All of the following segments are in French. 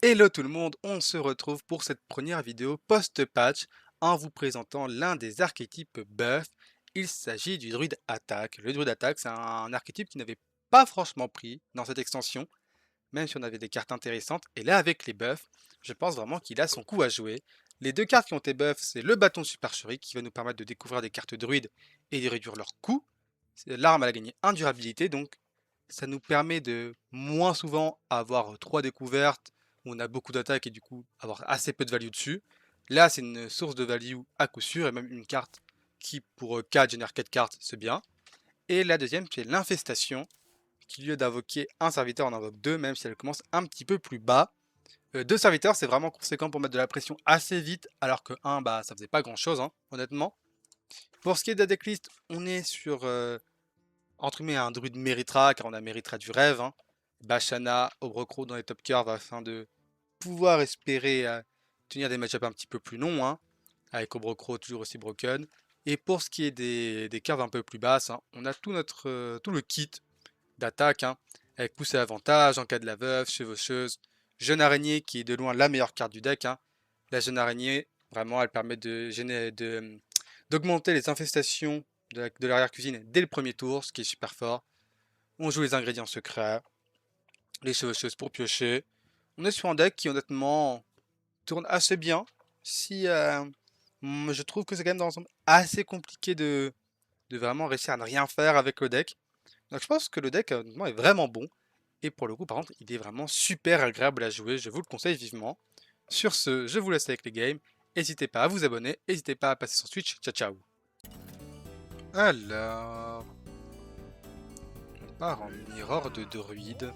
Hello tout le monde, on se retrouve pour cette première vidéo post-patch en vous présentant l'un des archétypes buff. Il s'agit du druide attaque. Le druide attaque, c'est un archétype qui n'avait pas franchement pris dans cette extension, même si on avait des cartes intéressantes. Et là, avec les buffs, je pense vraiment qu'il a son coup à jouer. Les deux cartes qui ont été buffs, c'est le bâton de supercherie qui va nous permettre de découvrir des cartes druides et de réduire leur coût. L'arme, elle a gagné 1 durabilité, donc ça nous permet de moins souvent avoir 3 découvertes où on a beaucoup d'attaques et du coup avoir assez peu de value dessus. Là, c'est une source de value à coup sûr et même une carte qui pour 4 génère 4 cartes, c'est bien. Et la deuxième, c'est l'infestation qui, au lieu d'invoquer un serviteur, en invoque deux, même si elle commence un petit peu plus bas. Deux serviteurs, c'est vraiment conséquent pour mettre de la pression assez vite, alors que un, bah, ça faisait pas grand chose, hein, honnêtement. Pour ce qui est de la decklist, on est sur entre guillemets un druide méritera, car on a méritera du rêve, hein. Bashana, Obrocro dans les top curves afin de pouvoir espérer tenir des matchups un petit peu plus longs, hein, avec Obrocro toujours aussi broken. Et pour ce qui est des curves un peu plus basses, hein, on a tout le kit d'attaque, hein, avec poussée avantage en cas de la veuve, chevaucheuse, jeune araignée qui est de loin la meilleure carte du deck, hein. La jeune araignée, vraiment, elle permet d'augmenter les infestations de l'arrière-cuisine dès le premier tour, ce qui est super fort. On joue les ingrédients secrets, les chevaucheuses pour piocher. On est sur un deck qui honnêtement tourne assez bien. Si je trouve que c'est quand même dans l'ensemble assez compliqué de vraiment réussir à ne rien faire avec le deck. Donc je pense que le deck honnêtement est vraiment bon. Et pour le coup, par contre, il est vraiment super agréable à jouer. Je vous le conseille vivement. Sur ce, je vous laisse avec les games. N'hésitez pas à vous abonner. N'hésitez pas à passer sur Twitch. Ciao, ciao. Alors, on part en mirror de druide.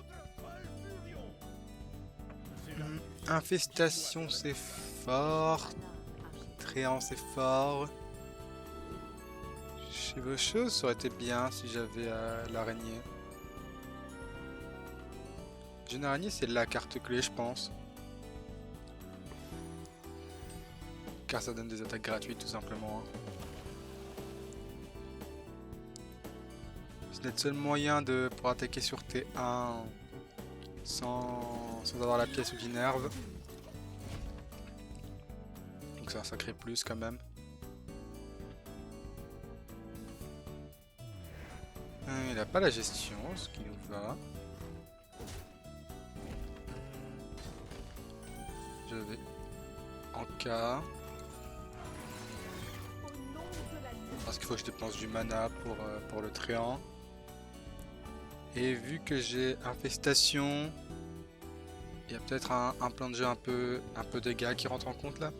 Infestation, c'est fort. Tréant, c'est fort. Chevaucheuse, ça aurait été bien si j'avais l'araignée. Jeune araignée, c'est la carte clé, je pense. Car ça donne des attaques gratuites, tout simplement, hein. C'est le seul moyen de pouvoir attaquer sur T1 sans avoir la pièce qui nerve. Donc c'est un sacré plus quand même. Il a pas la gestion, ce qui nous va. Je vais en cas. Parce qu'il faut que je dépense du mana pour le tréant. Et vu que j'ai infestation, il y a peut-être un plan de jeu un peu dégâts qui rentre en compte là.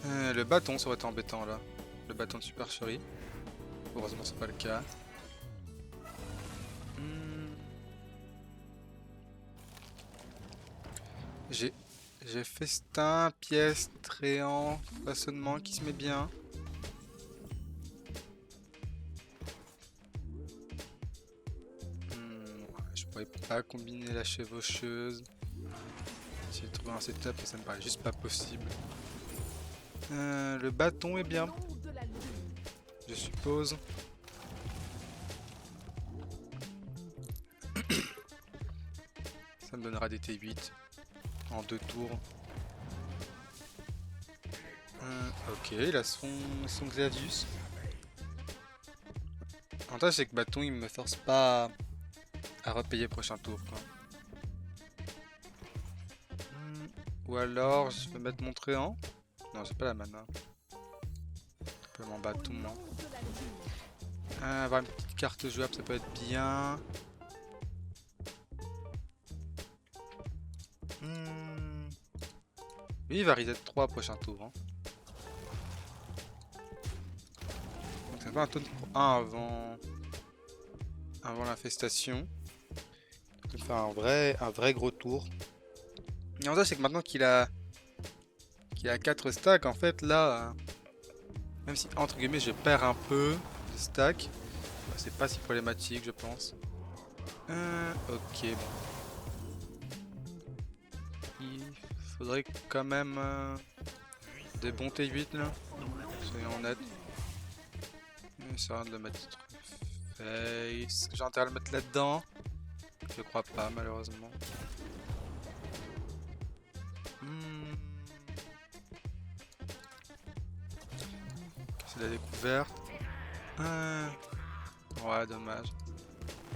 Le bâton, ça aurait été embêtant là. Le bâton de supercherie. Heureusement, c'est pas le cas. J'ai festin, pièce, tréant, façonnement qui se met bien. Je pourrais pas combiner la chevaucheuse. J'ai trouvé un setup et ça me paraît juste pas possible. Le bâton est bien, je suppose. Ça me donnera des T8 en 2 tours. Ok, il a son Xavius. L'avantage c'est que bâton il me force pas à repayer prochain tour, quoi. Ou alors je vais mettre mon tréant. Non, j'ai pas la mana. Je peux mon bâton, non. Avoir une petite carte jouable, ça peut être bien. Oui, il va reset 3 prochain tour, hein. Donc ça fait un tour 1 avant l'infestation. Ça fait un vrai gros tour. L'avantage c'est que maintenant qu'il a 4 stacks, en fait là, même si entre guillemets je perds un peu de stacks, bah, c'est pas si problématique je pense. Ok, bon. Il faudrait quand même des bons T8 là, soyons honnêtes. Ça sert à rien de le mettre face. J'ai intérêt à le mettre là-dedans. Je crois pas, malheureusement. C'est la découverte. Ouais, dommage.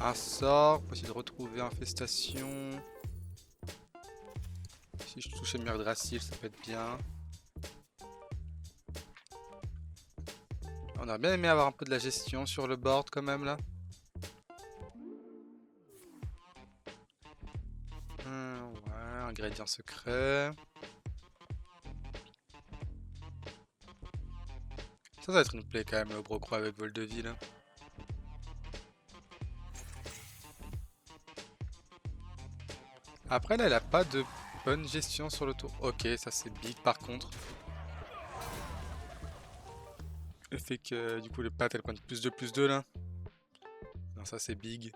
Un sort, possible de retrouver infestation. Si je touche Myrdrasil, ça peut être bien. On aurait bien aimé avoir un peu de la gestion sur le board quand même là. Ouais, ingrédient secret. Ça va être une play quand même, le Brocro avec vol de ville. Après là, elle a pas de bonne gestion sur le tour. Ok, ça c'est big par contre. Le fait que du coup les pattes elles prennent plus de là. Non, ça c'est big.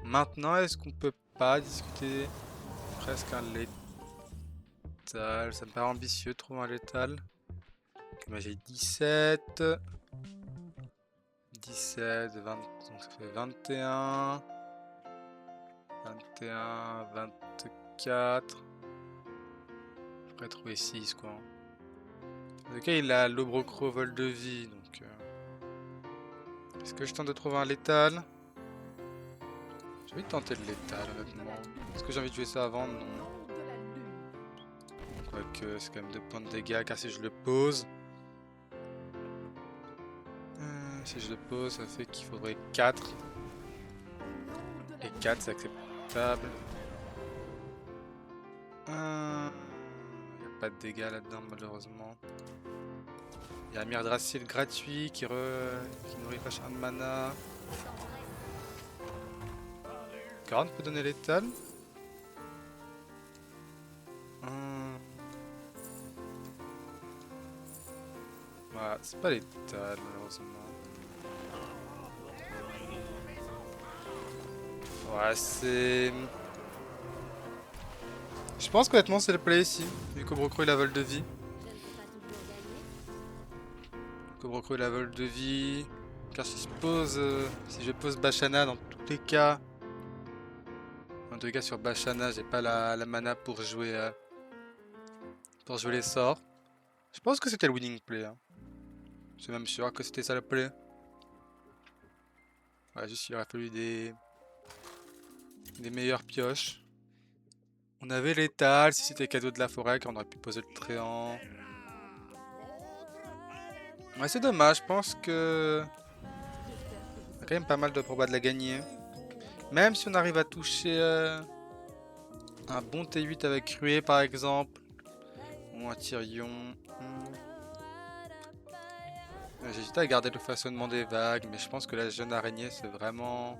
Maintenant, est-ce qu'on peut pas discuter presque un létal? Ça me paraît ambitieux de trouver un létal. Moi j'ai 17. 17, 20, donc ça fait 21. 21, 24. Je pourrais trouver 6 quoi. En tout cas, il a l'Obrocro vol de vie, donc... Est-ce que je tente de trouver un létal? J'ai envie de tenter le létal, honnêtement. Est-ce que j'ai envie de jouer ça avant? Non. Quoique, c'est quand même 2 points de dégâts, car si je le pose... si je le pose, ça fait qu'il faudrait 4. Et 4, c'est acceptable. Il n'y a pas de dégâts là-dedans, malheureusement. Il y a un Myrdrasil gratuit qui nourrit pas cher de mana. Caron peut donner létal. Voilà, c'est pas létal malheureusement. Ouais, c'est... Je pense qu'honnêtement c'est le play ici, vu qu'Obrocro il a vol de vie. Qu'Obrocro il a vol de vie. Car si je pose Bashana dans tous les cas... En tout cas sur Bashana j'ai pas la mana pour jouer les sorts. Je pense que c'était le winning play. Hein. Je suis même sûr que c'était ça le play. Ouais, juste il aurait fallu des meilleures pioches. On avait l'étal, si c'était cadeau de la forêt, on aurait pu poser le tréant. Ouais, c'est dommage, je pense que... Il y a quand même pas mal de probas de la gagner. Même si on arrive à toucher un bon T8 avec Ruée par exemple. Ou un Tyrion. J'hésitais à garder le façonnement des vagues, mais je pense que la jeune araignée c'est vraiment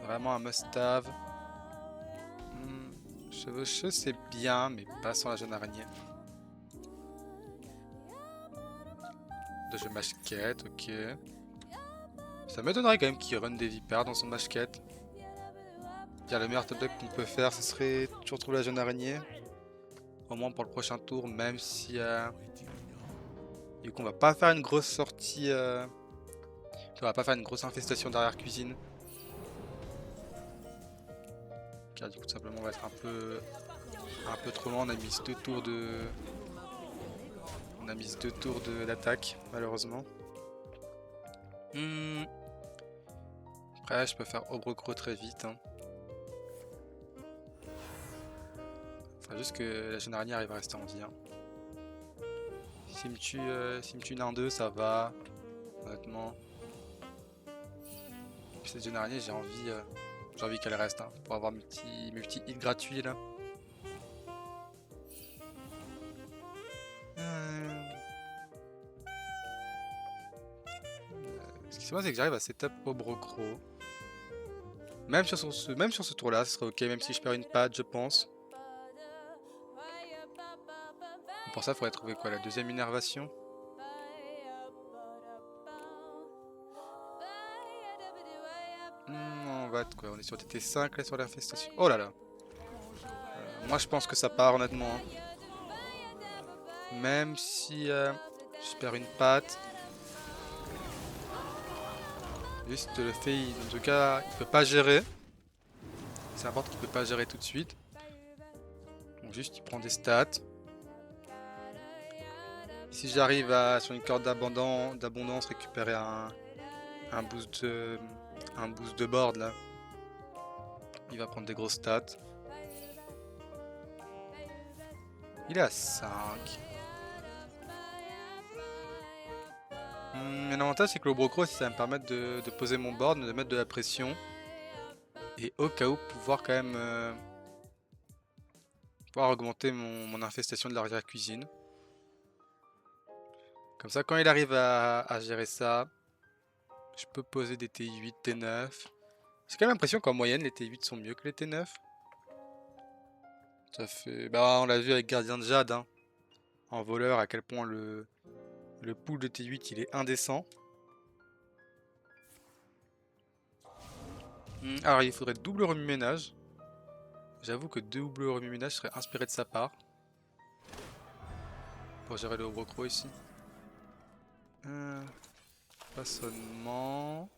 un must-have. Chevaucheux c'est bien, mais pas sans la jeune araignée. De jeu mashquette, ok. Ça m'étonnerait quand même qu'il run des vipères dans son mashquette. Bien, le meilleur top deck qu'on peut faire, ce serait toujours trouver la jeune araignée. Au moins pour le prochain tour, même si... Du coup, on va pas faire une grosse sortie... On va pas faire une grosse infestation derrière cuisine. Car du coup, tout simplement, on va être un peu trop loin. On a mis 2 tours de... d'attaque, malheureusement. Après, je peux faire Obrocro très vite. Hein. Faudra juste que la jeune araignée arrive à rester en vie. Hein. S'il me tue 1-2, ça va. Honnêtement. Puis cette jeune araignée, j'ai envie qu'elle reste. Hein, pour avoir mes petits hits gratuits là. Ce qui se passe, c'est que j'arrive à setup Obrocro. Même sur ce tour là, ce serait ok, même si je perds une patte, je pense. Pour ça, il faudrait trouver quoi? La deuxième innervation? On va être quoi? On est sur TT5 là sur l'infestation. Oh là là! Moi je pense que ça part honnêtement. Hein. Même si je perds une patte. Juste le fait, en tout cas, il peut pas gérer. C'est important qu'il peut pas gérer tout de suite. Donc juste il prend des stats. Si j'arrive à, sur une corde d'abondance, récupérer un un boost de board là, il va prendre des grosses stats. Il est à 5. Mais l'avantage c'est que le Brocro, ça va me permettre de poser mon board, de mettre de la pression. Et au cas où pouvoir quand même pouvoir augmenter mon infestation de l'arrière-cuisine. Comme ça quand il arrive à gérer ça, je peux poser des TI8, T9. J'ai quand même l'impression qu'en moyenne les T8 sont mieux que les T9. Ça fait. Bah on l'a vu avec Gardien de Jade, hein, en voleur, à quel point le pool de T8 il est indécent. Alors il faudrait double remue-ménage. J'avoue que double remue-ménage serait inspiré de sa part. Pour gérer le Brocro ici. Façonnement.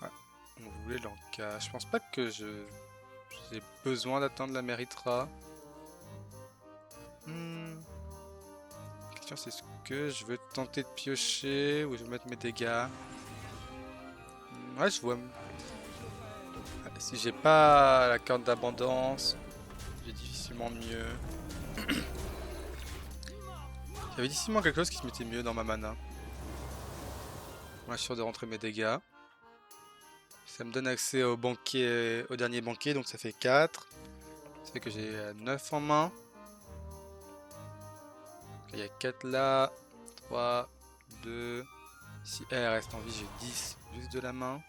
Ouais, on voulait l'enca. Je pense pas que j'ai besoin d'attendre la Méritra. La question c'est, est-ce que je veux tenter de piocher ou je veux mettre mes dégâts? Ouais, je vois. Si j'ai pas la carte d'abondance, j'ai difficilement mieux. J'avais difficilement quelque chose qui se mettait mieux dans ma mana. Moi, je suis sûr de rentrer mes dégâts. Ça me donne accès au banquier, au dernier banquier, donc ça fait 4. Ça fait que j'ai 9 en main. Il y a 4 là. 3, 2. Si elle reste en vie, j'ai 10 juste de la main.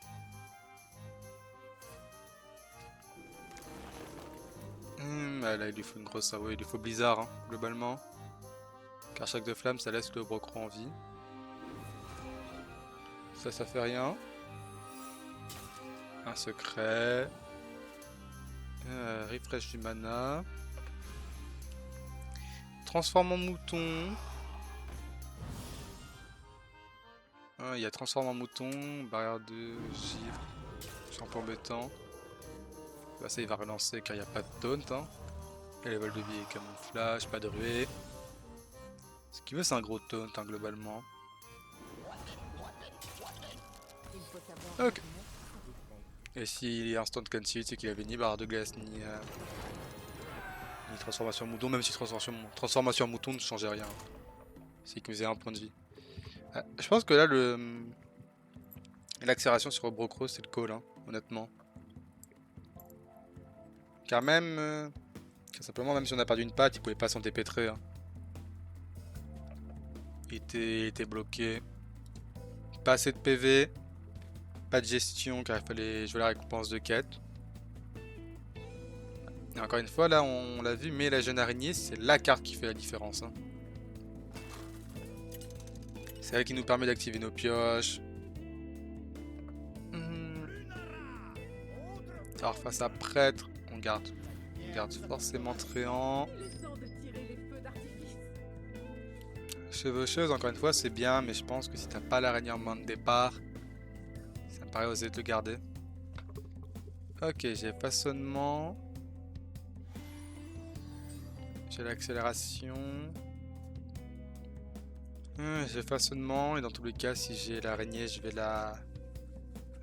Là, il lui faut une grosse AOE, il lui faut Blizzard, hein, globalement. Car chaque de flamme, ça laisse le Brocro en vie. Ça fait rien. Un secret. Refresh du mana. Transforme en mouton. Il y a transforme en mouton, barrière de givre, champ embêtant. Bah ça il va relancer car il n'y a pas de taunt. Hein. Et les vols de vie et camouflage, pas de ruée. Ce qu'il veut c'est un gros taunt hein, globalement. Ok. Et s'il est instant concede, c'est qu'il avait ni barre de glace ni transformation en mouton, même si transformation en mouton ne changeait rien. C'est qu'il faisait un point de vie. Je pense que là l'accélération sur Brocro c'est le call hein, honnêtement. Car même simplement même si on a perdu une patte, il pouvait pas s'en dépêtrer. Hein. Il était bloqué. Pas assez de PV. Pas de gestion car il fallait jouer la récompense de quête. Et encore une fois là on l'a vu, mais la jeune araignée c'est la carte qui fait la différence. Hein. C'est elle qui nous permet d'activer nos pioches. Alors face à prêtre, on garde forcément Tréant. Chevaucheuse, encore une fois, c'est bien, mais je pense que si t'as pas l'araignée en main de départ, ça me paraît oser de le garder. Ok, j'ai façonnement. J'ai l'accélération. J'ai façonnement, et dans tous les cas, si j'ai l'araignée, je vais la...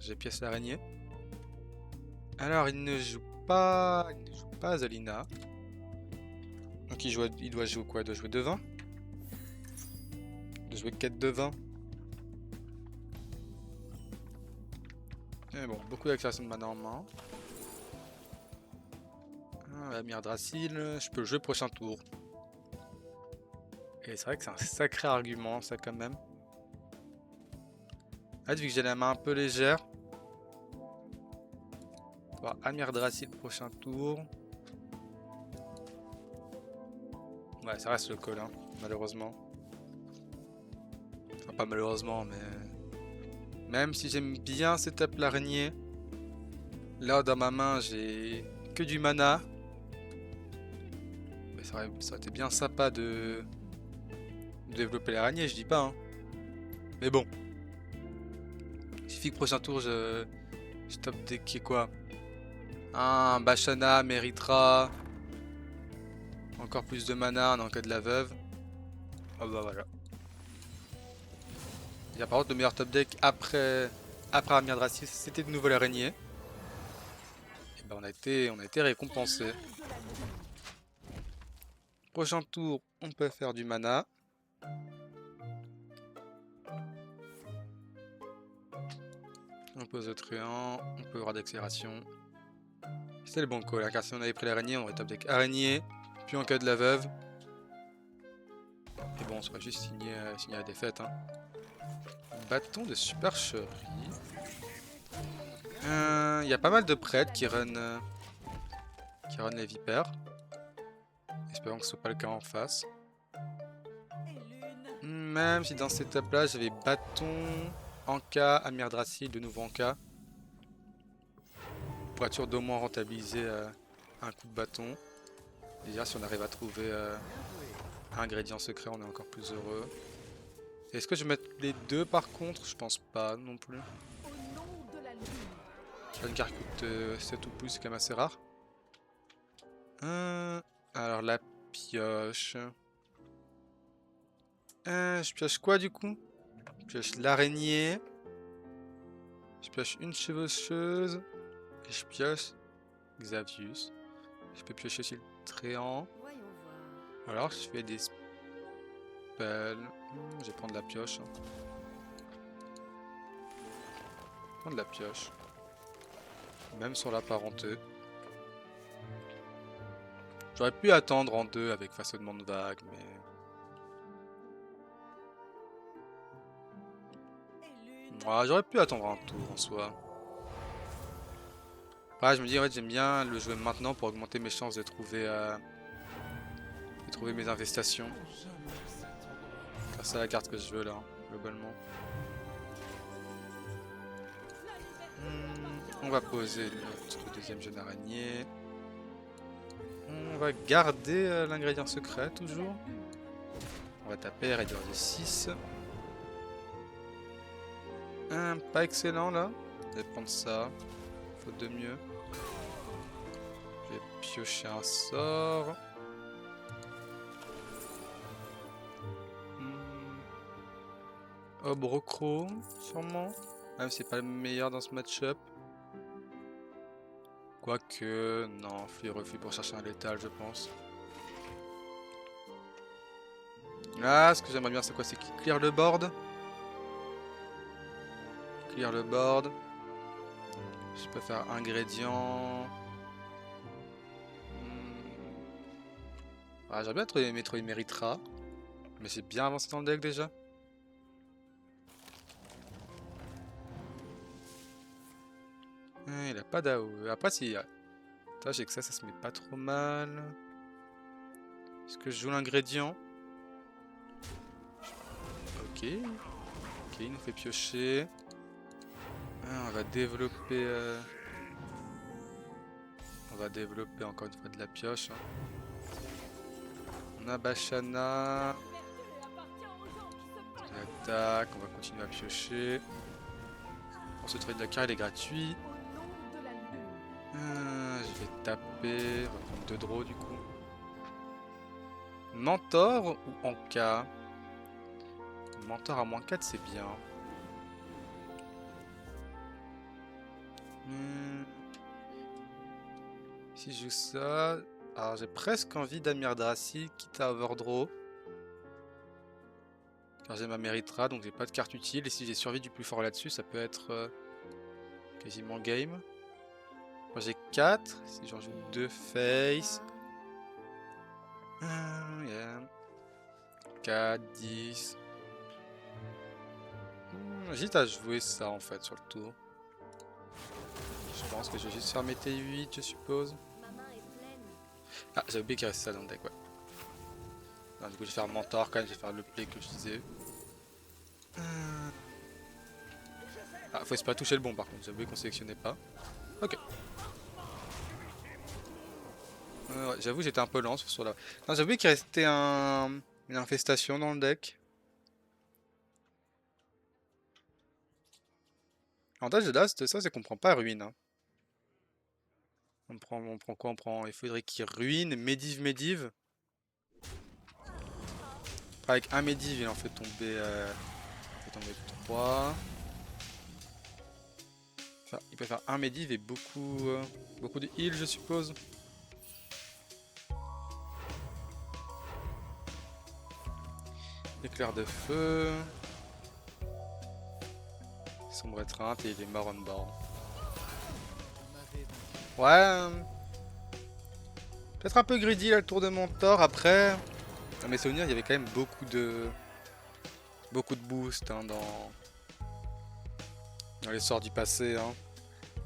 J'ai pièce l'araignée. Alors, il ne joue pas Zalina. Donc il doit jouer quoi? Il doit jouer 2-20. Il doit jouer 4 de 20. Et bon, beaucoup d'accélération de mana en main. Amir Drasil, je peux le jouer prochain tour. Et c'est vrai que c'est un sacré argument ça quand même. Vu que j'ai la main un peu légère. On va voir Amir Drasil prochain tour. Ouais, ça reste le call, hein, malheureusement. Enfin, pas malheureusement, mais... Même si j'aime bien setup l'araignée, là dans ma main j'ai que du mana. Mais ça aurait été bien sympa de développer l'araignée, je dis pas. Hein. Mais bon, suffit que prochain tour je top deck qui est quoi? Un Bashana méritera encore plus de mana en cas de la veuve. Ah bah voilà. Il y a par contre le meilleur top deck après Amir Dracis, c'était de nouveau l'araignée. Et bah on a été récompensé. Prochain tour, on peut faire du mana. On pose le tréant, on peut avoir d'accélération. C'est le bon call, hein, car si on avait pris l'araignée, on aurait top deck araignée, puis en cas de la veuve. Et bon, on serait juste signé la défaite. Hein. Bâton de supercherie. Il y a pas mal de prêtres qui run les vipères. Espérons que ce soit pas le cas en face. Même si dans cette étape là j'avais bâton, Anka, Amir Drasil, de nouveau Anka. Pour être sûr d'au moins rentabiliser un coup de bâton. Déjà si on arrive à trouver un ingrédient secret on est encore plus heureux. Est-ce que je vais mettre les deux par contre? Je pense pas non plus. Une carte qui coûte 7 ou plus, c'est quand même assez rare. Alors la pioche. Je pioche quoi du coup? Je pioche l'araignée. Je pioche une chevaucheuse. Et je pioche Xavius. Je peux piocher aussi le tréant. Alors je fais des spells. Je vais prendre la pioche. Prendre la pioche. Même sur l'apparenté. J'aurais pu attendre en deux avec façonnement de vague, mais... Ouais, j'aurais pu attendre un tour en soi. Ouais, je me dis, ouais, j'aime bien le jouer maintenant pour augmenter mes chances de trouver mes infestations. Car c'est la carte que je veux là, hein, globalement. On va poser notre deuxième jeune araignée. On va garder l'ingrédient secret toujours. On va taper réduire de 6. Pas excellent là. Je vais prendre ça. Faute de mieux. Je vais piocher un sort. Obrocro, sûrement. Même si c'est pas le meilleur dans ce match-up. Quoique, non, flux et reflux pour chercher un létal, je pense. Là, ce que j'aimerais bien, c'est quoi? C'est qu'il clear le board. Clear le board. Je peux faire ingrédient. Ah, j'aurais bien trouvé Métro, il méritera. Mais j'ai bien avancé dans le deck déjà. Il a pas d'AOE. Après, si. Toi, j'ai que ça se met pas trop mal. Est-ce que je joue l'ingrédient? Ok. Ok, il nous fait piocher. On va développer. On va développer encore une fois de la pioche. Hein. On a Bashana. Attaque, on va continuer à piocher. On se trouve de la carte, il est gratuit. Je vais taper. On va prendre 2 draws du coup. Mentor ou Anka? Mentor à -4, c'est bien. Si je joue ça... Alors j'ai presque envie d'Amir Drasil, quitte à Overdraw. Car j'ai ma méritera, donc j'ai pas de carte utile. Et si j'ai survie du plus fort là-dessus, ça peut être quasiment game. Moi j'ai 4, si j'en joue 2 face. 4, 10. J'hésite à jouer ça en fait sur le tour. Je pense que je vais juste faire mes T8, je suppose. Ah, j'ai oublié qu'il restait ça dans le deck, ouais. Non, du coup, je vais faire Mentor quand même, je vais faire le play que je disais. Ah, faut pas toucher le bon par contre, j'ai oublié qu'on sélectionnait pas. Ok. Ouais, j'avoue, j'étais un peu lent sur la. Non, j'ai oublié qu'il restait une infestation dans le deck. L'avantage de Dast, ça, c'est qu'on prend pas ruine, hein. On prend quoi? On prend. Il faudrait qu'il ruine, Medivh. Avec un Medivh, il en fait tomber 3. Enfin, il peut faire un Medivh et beaucoup de heal, je suppose. Éclair de feu. Sombre étreinte et il est mort on board. Ouais. Peut-être un peu greedy là, le tour de Mentor. Après, dans mes souvenirs, il y avait quand même beaucoup de boost hein, dans les sorts du passé. Hein.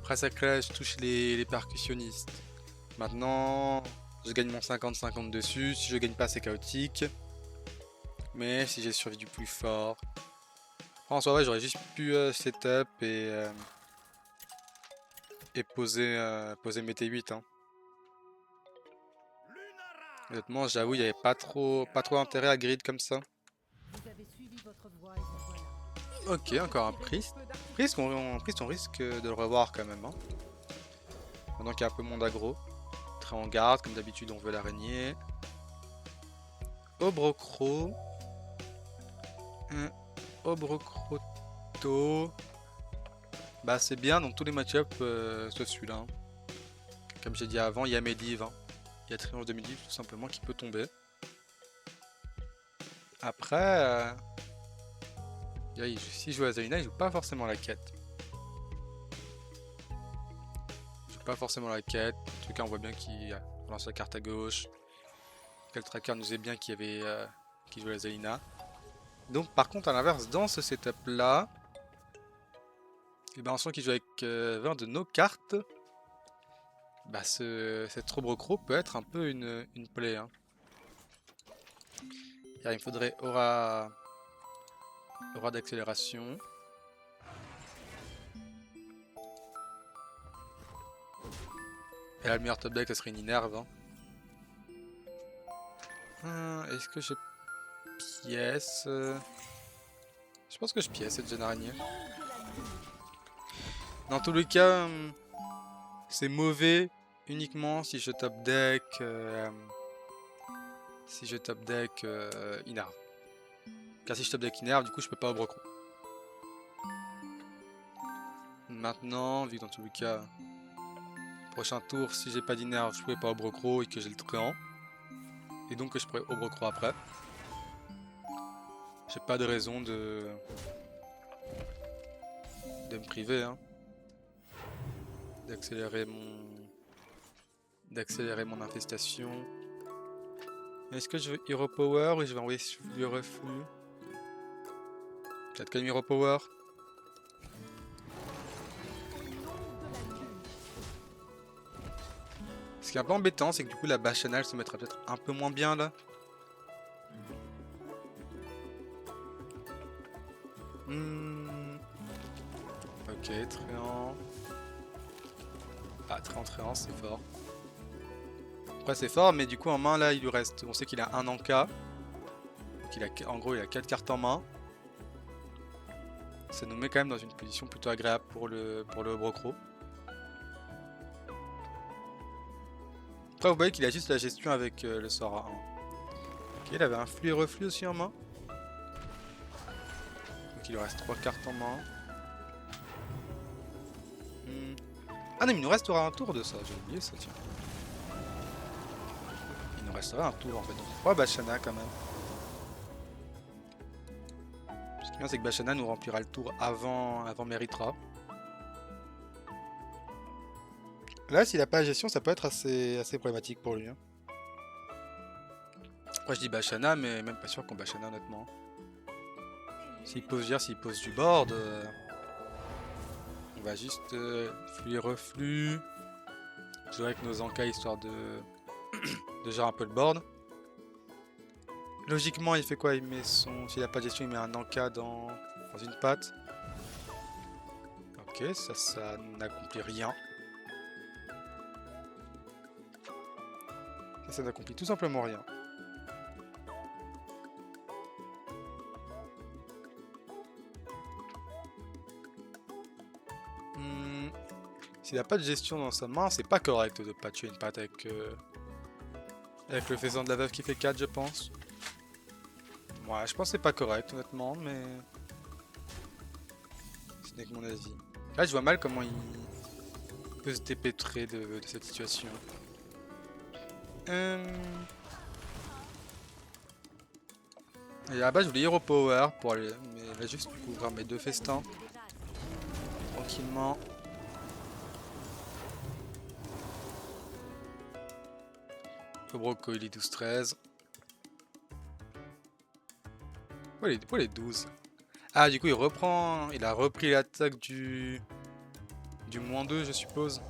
Après, ça clash, je touche les percussionnistes. Maintenant, je gagne mon 50-50 dessus. Si je gagne pas, c'est chaotique. Mais si j'ai survécu plus fort. En soi, ouais, j'aurais juste pu setup et poser mes T8. Hein. Honnêtement, j'avoue, il n'y avait pas trop intérêt à grid comme ça. Ok, encore un Priest. Priest, on risque de le revoir quand même. Hein. Pendant qu'il y a un peu monde aggro. Très en garde, comme d'habitude, on veut l'araignée. Obrocro. Obrocroto. Bah, c'est bien dans tous les match-ups, sauf celui-là. Hein. Comme j'ai dit avant, il y a Medivh. Hein. Il y a Triomphe de Medivh tout simplement qui peut tomber. Après, si je joue à Zalina, il joue pas forcément la quête. Il joue pas forcément la quête. En tout cas, on voit bien qu'il lance la carte à gauche. Que le tracker nous est bien qu'il jouait la Zalina. Donc, par contre, à l'inverse, dans ce setup-là, et ben, on sent qu'il joue avec 20 de nos cartes. Bah, cette Obrocro peut être un peu une play. Hein. Car il me faudrait aura d'accélération. Et là, le meilleur top deck, ça serait une Inerve. Hein. Est-ce que je pièce Je pense que je pièce cette jeune araignée. Dans tous les cas, c'est mauvais uniquement si je top deck Inerve. Car si je top deck Inerve, du coup je peux pas Obrocro. Maintenant, vu que dans tous les cas, prochain tour, si j'ai pas d'Inerve, je pourrais pas Obrocro et que j'ai le Tréant. Et donc que je pourrais Obrocro après. J'ai pas de raison de me priver. Hein. D'accélérer mon infestation. Est-ce que je veux Hero Power ou je vais envoyer le reflux? Peut-être quand même Hero Power. Ce qui est un peu embêtant, c'est que du coup la Bachanal se mettra peut-être un peu moins bien là. Ok, Tréant. Ah, Tréant, c'est fort. Après c'est fort, mais du coup en main là il lui reste. On sait qu'il a un Anka. Donc en gros il a 4 cartes en main. Ça nous met quand même dans une position plutôt agréable pour le Obrocro. Après vous voyez qu'il a juste la gestion avec le sort à 1. Ok, il avait un flux et reflux aussi en main. Donc il lui reste 3 cartes en main. Ah non, mais il nous restera un tour de ça, j'ai oublié ça, tiens. Il nous restera un tour en fait. Donc 3 Bachana quand même. Ce qui est bien, c'est que Bachana nous remplira le tour avant Meritra. Là, s'il a pas la gestion, ça peut être assez problématique pour lui. Hein. Après, je dis Bachana, mais même pas sûr qu'on Bachana honnêtement. S'il pose du board, on va juste flux reflux. Jouer avec nos Anka histoire de gérer un peu le board. Logiquement, il fait quoi? Il met s'il a pas de gestion, il met un Anka dans une patte. Ok, ça n'accomplit rien. Ça n'accomplit tout simplement rien. Hmm, S'il n'a pas de gestion dans sa main, c'est pas correct de pas tuer une patte avec le faisan de la veuve qui fait 4, je pense. Ouais, je pense que c'est pas correct, honnêtement, mais ce n'est que mon avis. Là, je vois mal comment il peut se dépêtrer de cette situation. Et à la base, je voulais Hero Power pour aller, mais là, juste pour ouvrir mes 2 festins. Tranquillement. Cobroco, il est 12-13. Pourquoi il est 12? Ah, du coup, il reprend. Il a repris l'attaque du -2, je suppose.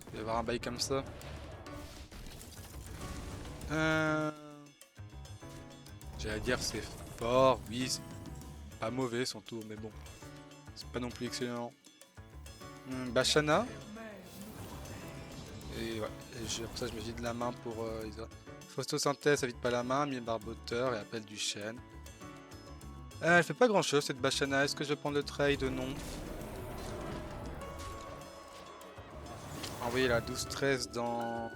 Il va y avoir un bail comme ça. Euh... J'allais dire c'est fort, oui, c'est pas mauvais son tour, mais bon, c'est pas non plus excellent. Bashana. Et ouais, pour ça je me vide la main pour Isa. Photosynthèse, ça vide pas la main, mi barboteur et appel du chêne. Elle fait pas grand chose cette Bashana, est-ce que je vais prendre le trade? Non. Envoyer la 12-13 dans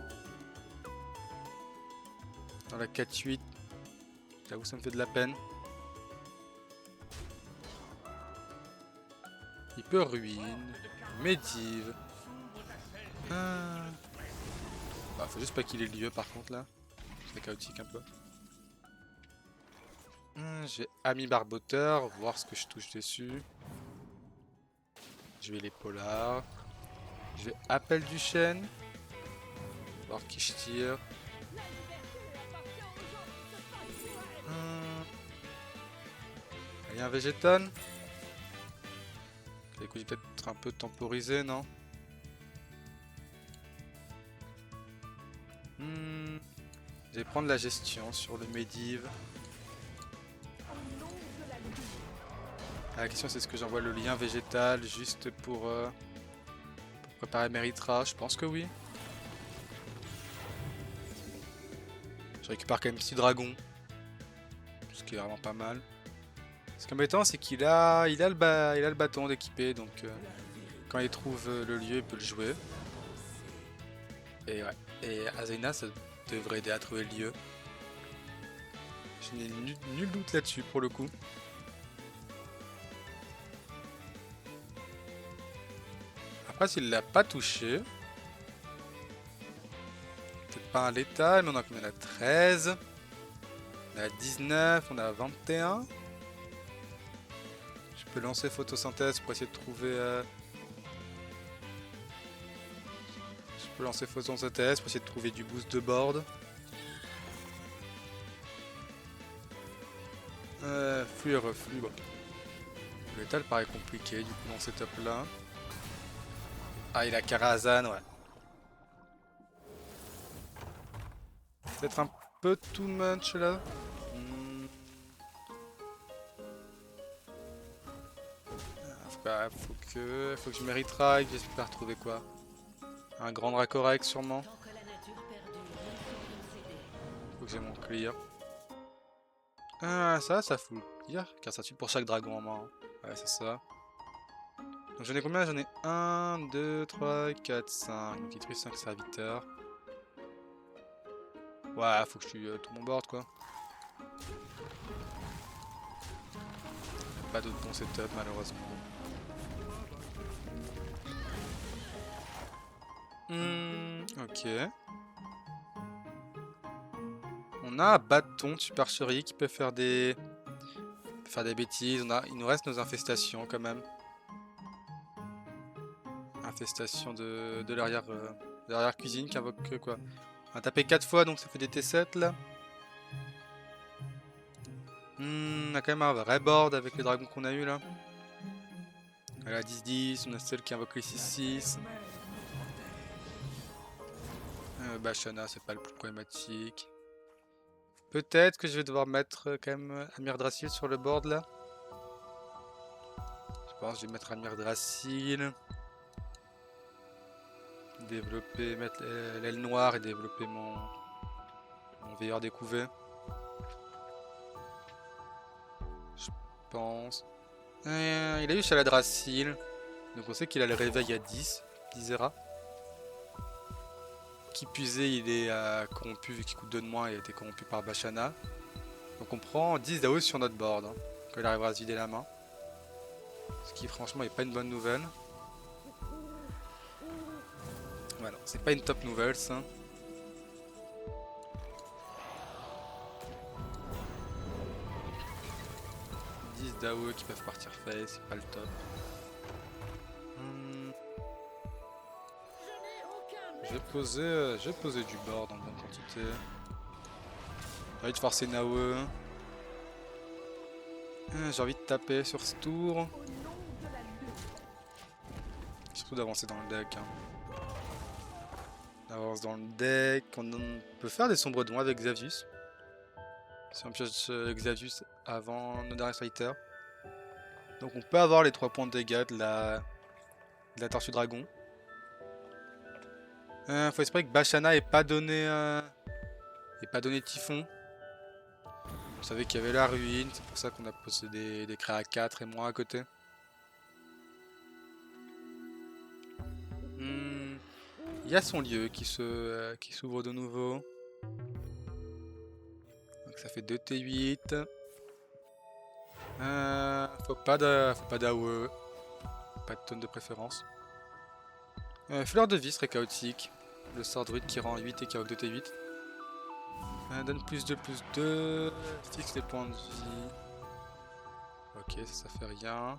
la 4-8. J'avoue ça me fait de la peine. Il peut ruine, médive. Bah, faut juste pas qu'il ait lieu par contre là. C'est chaotique un peu. J'ai ami barboteur, voir ce que je touche dessus. Je vais les polars. Je vais appel du chêne. Voir qui je tire. Il y a un végétone. Les coups, peut-être un peu temporisé, non? Je vais prendre la gestion sur le Medivh. La question c'est est-ce que j'envoie le lien végétal juste pour préparer Meritra? Je pense que oui. Je récupère quand même petit dragon. Ce qui est vraiment pas mal. Ce qui est embêtant c'est qu'il a, il a le bâton d'équipé donc quand il trouve le lieu il peut le jouer. Et ouais. Et Azena ça devrait aider à trouver le lieu. Je n'ai nul doute là-dessus pour le coup. Après s'il l'a pas touché. Peut-être pas un létal, mais on a combien? On a 13. On a 19, on a 21. Je peux lancer photosynthèse pour essayer de trouver... Je peux lancer photosynthèse pour essayer de trouver du boost de board. Flux et reflux, bon. Le létal paraît compliqué du coup dans ce setup là. Ah, il a Karazhan, ouais. Peut-être un peu too much là. Faut que je mérite raid, j'espère trouver quoi. Un grand Dracorex sûrement. Faut que j'ai mon clear. Ah, ça fout le clear. Car ça tue pour chaque dragon en main. Ouais, c'est ça. Donc j'en ai combien? J'en ai 1, 2, 3, 4, 5. Donc il tue 5 serviteurs. Ouais, faut que je tue tout mon board quoi. Pas d'autres bons setup malheureusement. Ok. On a un bâton de supercherie qui peut faire des bêtises. Il nous reste nos infestations quand même. Infestation de l'arrière cuisine qui invoque quoi? On a tapé 4 fois donc ça fait des T7 là. On a quand même un vrai board avec les dragons qu'on a eu là. Elle a 10-10, on a celle qui invoque les 6-6. Bashana c'est pas le plus problématique. Peut-être que je vais devoir mettre quand même Amir Drasil sur le board là. Je pense que je vais mettre Amir Drasil. Développer, mettre l'aile noire et développer mon veilleur découvert. Je pense. Il a eu Chaladrassil. Donc on sait qu'il a le réveil à 10 ERA. Qui plus est, il est corrompu vu qu'il coûte 2 de moins et a été corrompu par Bashana. Donc on prend 10 Dao sur notre board hein, quand il arrivera à se vider la main. Ce qui franchement est pas une bonne nouvelle. Voilà, c'est pas une top nouvelle ça. Dao qui peuvent partir face, c'est pas le top. Je vais poser du board en bonne quantité. J'ai envie de forcer Naoe. J'ai envie de taper sur ce tour. Surtout d'avancer dans le deck. Hein. On avance dans le deck. On peut faire des sombres dons avec Xavius. Si on pioche Xavius avant nos derniers fighter. Donc on peut avoir les 3 points de dégâts de la tortue dragon. Faut espérer que Bashana ait pas donné Typhon. Vous savez qu'il y avait la ruine, c'est pour ça qu'on a posé des créas à 4 et moins à côté. Il y a son lieu qui s'ouvre de nouveau. Donc ça fait 2 T8. Faut pas d'AOE. Pas de tonne de préférence. Fleur de vie serait chaotique. Le sort druide qui rend 8 et qui a 2 T8. Donne plus 2. Fixe les points de vie. Ok, ça fait rien.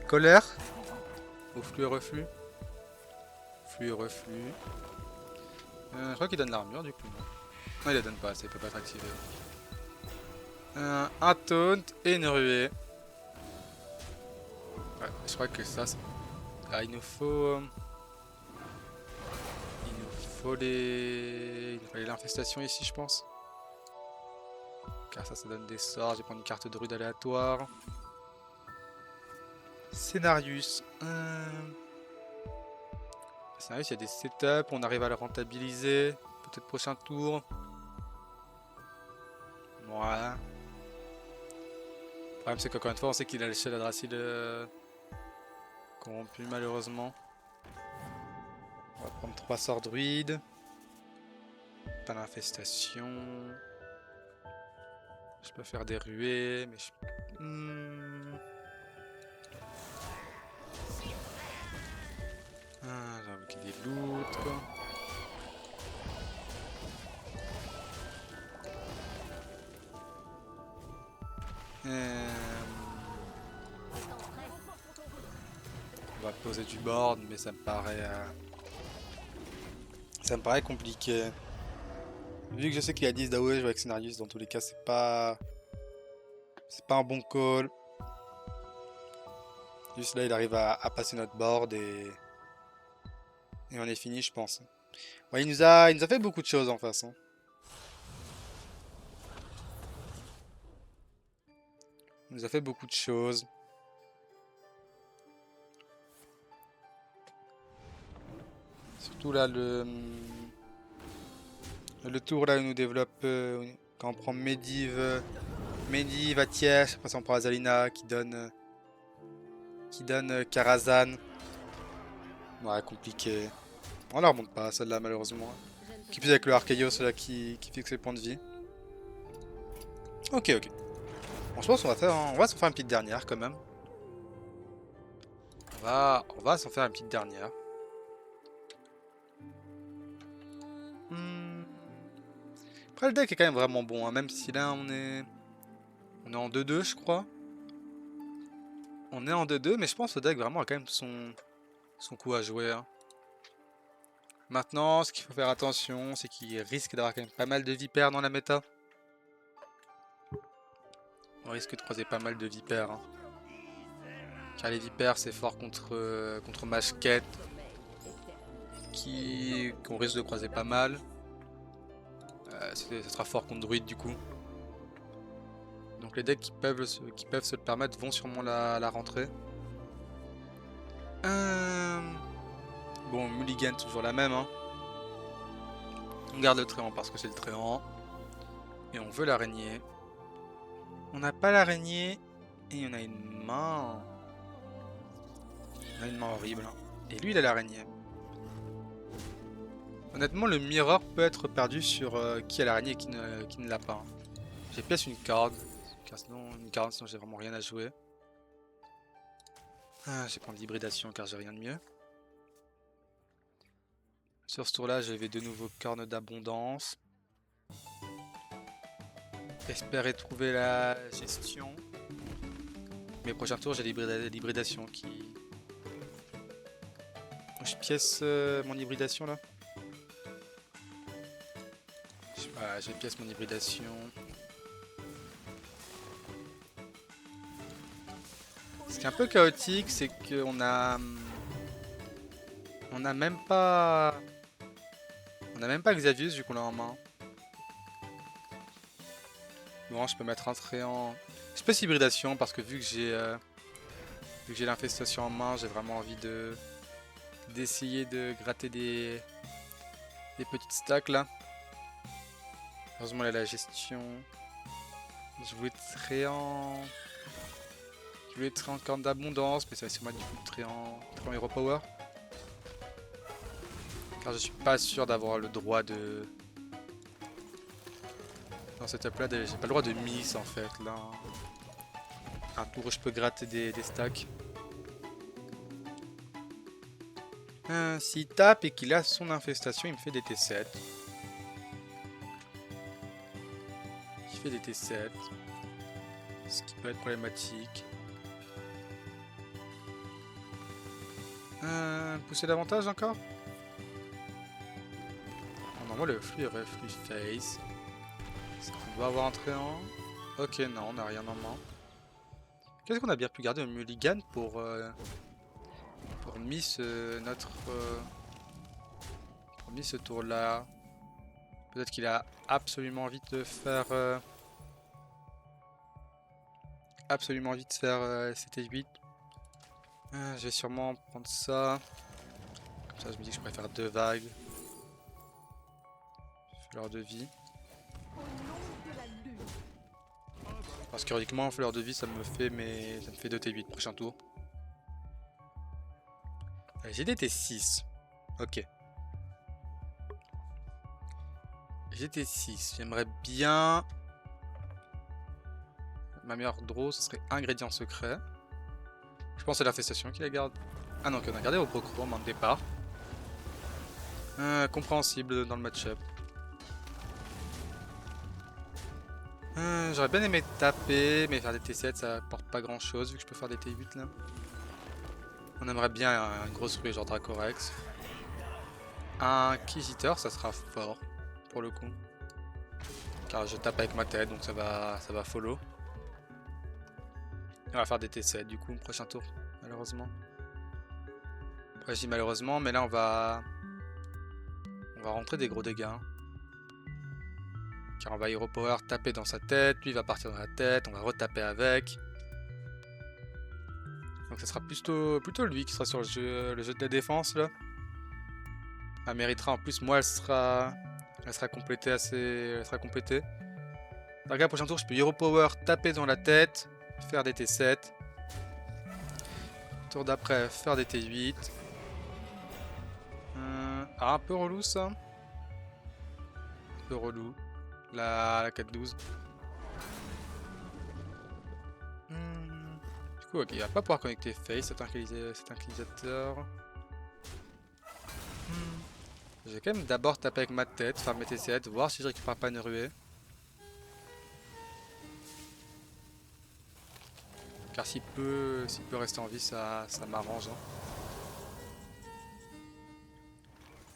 Colère. Au flux et reflux. Flux et reflux. Je crois qu'il donne l'armure du coup. Non, il la donne pas, ça peut pas être activé. Un taunt et une ruée. Ouais, je crois que ça. Ah, il nous faut l'infestation ici, je pense. Car ça donne des sorts. Je vais prendre une carte de rude aléatoire. Scénarius. Scénarius, il y a des setups. On arrive à le rentabiliser. Peut-être prochain tour. Voilà. Le problème, c'est qu'encore une fois, on sait qu'il a le Chaladrassil corrompu, malheureusement. On va prendre 3 sorts druides. Pas d'infestation. Je peux faire des ruées, mais j'ai envie qu'il y ait des loots, quoi. On va poser du board, mais ça me paraît compliqué. Vu que je sais qu'il y a 10 d'AOE, je joue avec Scénarius, dans tous les cas, c'est pas un bon call. Juste là, il arrive à passer notre board et on est fini, je pense. Ouais, il nous a fait beaucoup de choses en face. Hein. Il nous a fait beaucoup de choses. Surtout là, le tour là où nous développe, quand on prend Medivh, Atièche, après ça on prend Azalina qui donne Karazhan. Ouais, compliqué. On la remonte pas celle-là malheureusement. Qui plus avec le Archaeos là qui fixe les points de vie. Ok. Bon, je pense qu'on va s'en faire une petite dernière quand même. On va s'en faire une petite dernière. Après le deck est quand même vraiment bon, hein, même si là on est en 2-2 je crois. On est en 2-2, mais je pense que le deck vraiment a quand même son coup à jouer. Hein. Maintenant, ce qu'il faut faire attention, c'est qu'il risque d'avoir quand même pas mal de vipères dans la méta. On risque de croiser pas mal de vipères. Hein. Car les vipères, c'est fort contre Mashket. Qu'on risque de croiser pas mal. Ce sera fort contre Druid du coup. Donc les decks qui peuvent se le permettre vont sûrement la rentrer. Bon, Mulligan, toujours la même. Hein. On garde le Tréant parce que c'est le Tréant. Et on veut l'araignée. On n'a pas l'araignée. Et on a une main. On a une main horrible. Hein. Et lui, il a l'araignée. Honnêtement, le mirror peut être perdu sur qui a l'araignée et qui ne l'a pas. Hein. J'ai pièce une corde. Car sinon, j'ai vraiment rien à jouer. Ah, je vais prendre l'hybridation car j'ai rien de mieux. Sur ce tour-là, j'avais de nouveau cornes d'abondance. Espérer trouver la gestion. Mes prochains tours, j'ai l'hybridation qui... Je pièce mon hybridation là. Voilà, je pièce mon hybridation. Ce qui est un peu chaotique, c'est qu'on a... On n'a même pas... On n'a même pas Xavius vu qu'on l'a en main. Bon, je peux mettre un tréant... Je peux hybridation parce que vu que j'ai l'infestation en main, j'ai vraiment envie d'essayer de gratter des petites stacks là. Heureusement elle a la gestion. Je voulais tréant... Je voulais tréant corne d'abondance, mais ça va sûrement du coup tréant hero power. Car je suis pas sûr d'avoir le droit de... Dans cette étape là, j'ai pas le droit de miss en fait là. Un tour où je peux gratter des stacks. S'il tape et qu'il a son infestation, il me fait des T7. Il fait des T7. Ce qui peut être problématique. Pousser davantage encore? Normalement le flux est reflux face. Est-ce qu'on doit avoir un tréant? Ok, non, on n'a rien en main. Qu'est-ce qu'on a bien pu garder au mulligan pour miss notre... pour miss ce tour là? Peut-être qu'il a absolument envie de faire... absolument envie de faire CT8. Je vais sûrement prendre ça. Comme ça je me dis que je pourrais faire 2 vagues. Fleur de vie. Parce qu'héroïquement, fleur de vie ça me fait 2 T8 prochain tour. J'ai des T6. Ok. J'ai T6. J'aimerais bien... Ma meilleure draw, ce serait ingrédient secret. Je pense que c'est l'infestation qui la garde. Ah non, qu'on a gardé au procro en main de départ. Compréhensible dans le match-up. J'aurais bien aimé taper, mais faire des T7 ça apporte pas grand chose vu que je peux faire des T8 là. On aimerait bien une grosse ruée genre Dracorex. Un Inquisiteur ça sera fort pour le coup. Car je tape avec ma tête donc ça va follow. On va faire des T7 du coup, prochain tour, malheureusement. Après je dis malheureusement, mais là on va rentrer des gros dégâts. Hein. Car on va Hero Power taper dans sa tête, lui il va partir dans la tête, on va retaper avec. Donc ça sera plutôt lui qui sera sur le jeu de la défense là. Elle méritera en plus, moi elle sera complétée Elle sera complétée. Regarde, prochain tour je peux Hero Power taper dans la tête, faire des T7. Tour d'après, faire des T8. Un peu relou ça. Un peu relou. La 4-12. Du coup, ok, il va pas pouvoir connecter Face, cet inquisiteur. Je vais quand même d'abord taper avec ma tête, faire mes T7, voir si je récupère pas une ruée. Car s'il peut rester en vie, ça m'arrange.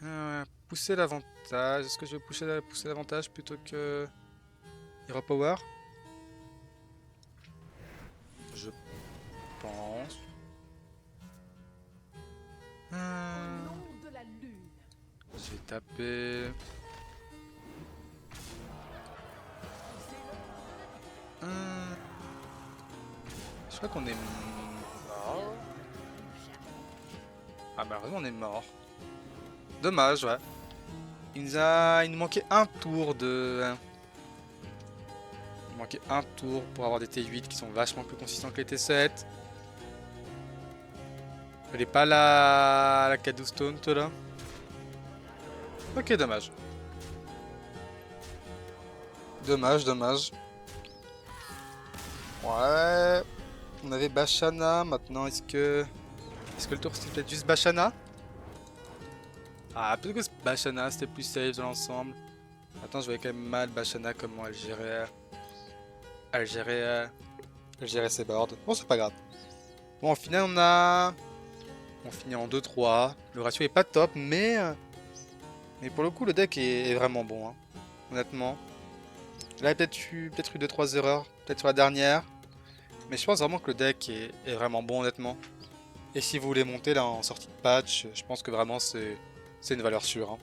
Hein. Pousser l'avantage. Est-ce que je vais pousser l'avantage plutôt que Hero Power? Je pense. Je vais taper. Je crois qu'on est mort. Ah malheureusement on est mort. Dommage, ouais. Il nous manquait un tour de... Il manquer un tour pour avoir des T8 qui sont vachement plus consistants que les T7. Elle est pas la Cadustone, toi là. Ok, dommage. Dommage. Ouais. On avait Bashana, maintenant est-ce que... Est-ce que le tour c'était peut-être juste Bashana? Ah, peut-être que Bashana c'était plus safe dans l'ensemble. Attends, je voyais quand même mal Bashana comment elle gérait... Elle gérait... Elle gérait ses boards. Bon, c'est pas grave. Bon, au final, on finit en 2-3. Le ratio est pas top, mais pour le coup, le deck est vraiment bon, hein. Honnêtement. Là, il y a peut-être eu 2-3 erreurs, peut-être sur la dernière. Mais je pense vraiment que le deck est vraiment bon, honnêtement. Et si vous voulez monter là en sortie de patch, je pense que vraiment c'est une valeur sûre, hein.